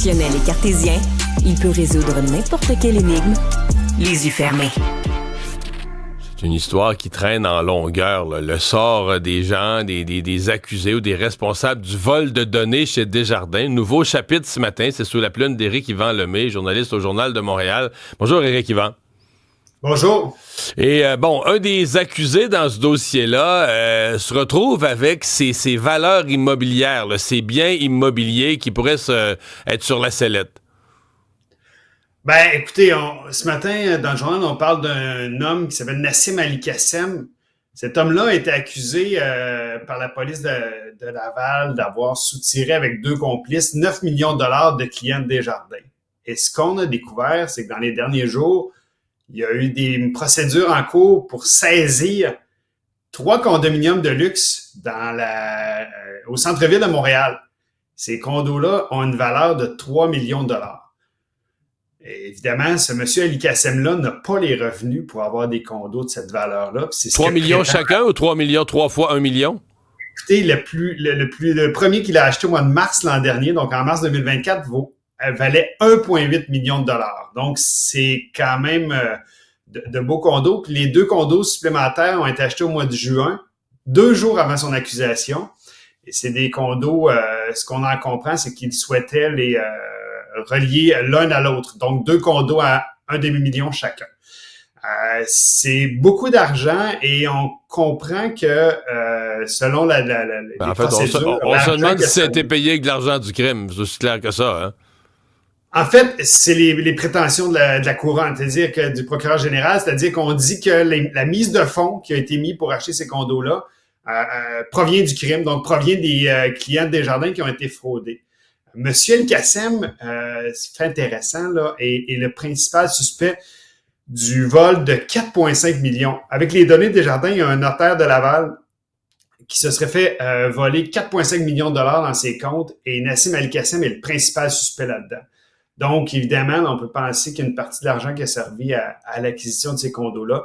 Rationnel et cartésien, il peut résoudre n'importe quelle énigme, les yeux fermés. C'est une histoire qui traîne en longueur, là. Le sort des gens, des accusés ou des responsables du vol de données chez Desjardins. Nouveau chapitre ce matin, c'est sous la plume d'Éric Yvan Lemay, journaliste au Journal de Montréal. Bonjour Éric Yvan. Bonjour. Et un des accusés dans ce dossier-là se retrouve avec ses valeurs immobilières, là, ses biens immobiliers qui pourraient être sur la sellette. Ben, écoutez, ce matin, dans le journal, on parle d'un homme qui s'appelle Nassim Ali Kassem. Cet homme-là a été accusé par la police de Laval d'avoir soutiré avec 2 complices 9 millions de dollars de clients de Desjardins. Et ce qu'on a découvert, c'est que dans les derniers jours, il y a eu des procédures en cours pour saisir 3 condominiums de luxe au centre-ville de Montréal. Ces condos-là ont une valeur de 3 millions de dollars. Et évidemment, ce monsieur Ali Kassem-là n'a pas les revenus pour avoir des condos de cette valeur-là. C'est 3 millions chacun ou 3 millions, 3 fois 1 million? Écoutez, le premier qu'il a acheté au mois de mars l'an dernier, donc en mars 2024, valait 1,8 million de dollars. Donc, c'est quand même de beaux condos. Puis les 2 condos supplémentaires ont été achetés au mois de juin, 2 jours avant son accusation. Et c'est des condos, ce qu'on en comprend, c'est qu'il souhaitait les relier l'un à l'autre. Donc, 2 condos à 1 demi-million chacun. C'est beaucoup d'argent et on comprend que selon les procédures... On se demande si ça a été payé avec de l'argent du crime. C'est aussi clair que ça, hein? En fait, c'est les prétentions de la couronne, c'est-à-dire que du procureur général, c'est-à-dire qu'on dit que la mise de fonds qui a été mise pour acheter ces condos-là provient du crime, donc provient des clients de Desjardins qui ont été fraudés. Monsieur El Kassem, c'est intéressant, là, est le principal suspect du vol de 4,5 millions. Avec les données de Desjardins, il y a un notaire de Laval qui se serait fait voler 4,5 millions de dollars dans ses comptes et Nassim Ali Kassem est le principal suspect là-dedans. Donc, évidemment, on peut penser qu'une partie de l'argent qui a servi à l'acquisition de ces condos-là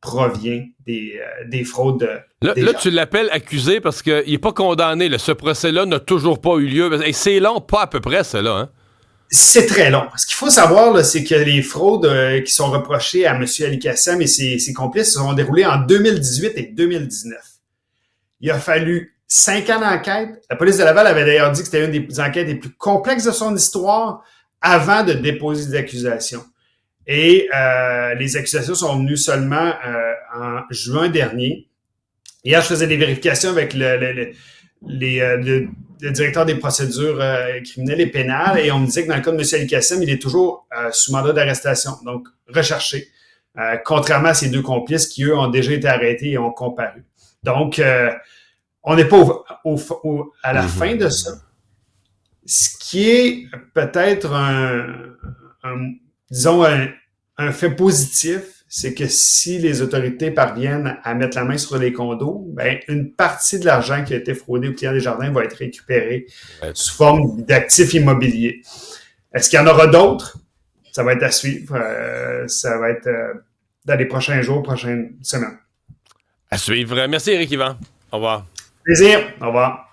provient des fraudes. Là, tu l'appelles accusé parce qu'il n'est pas condamné. Là. Ce procès-là n'a toujours pas eu lieu. Et c'est long, pas à peu près, ça, là. Hein? C'est très long. Ce qu'il faut savoir, là, c'est que les fraudes qui sont reprochées à M. Ali Kassem et ses complices se sont déroulées en 2018 et 2019. Il a fallu 5 ans d'enquête. La police de Laval avait d'ailleurs dit que c'était une des enquêtes les plus complexes de son histoire avant de déposer des accusations. Et les accusations sont venues seulement en juin dernier. Hier, je faisais des vérifications avec le directeur des procédures criminelles et pénales et on me disait que dans le cas de M. Ali Kassem, il est toujours sous mandat d'arrestation, donc recherché, contrairement à ses 2 complices qui, eux, ont déjà été arrêtés et ont comparu. Donc, on n'est pas à la fin de ça. Ce qui est peut-être un fait positif, c'est que si les autorités parviennent à mettre la main sur les condos, ben une partie de l'argent qui a été fraudé aux clients des jardins va être récupérée sous forme d'actifs immobiliers. Est-ce qu'il y en aura d'autres? Ça va être à suivre. Ça va être dans les prochains jours, prochaines semaines. À suivre. Merci, Éric Yvan. Au revoir. Plaisir. Au revoir.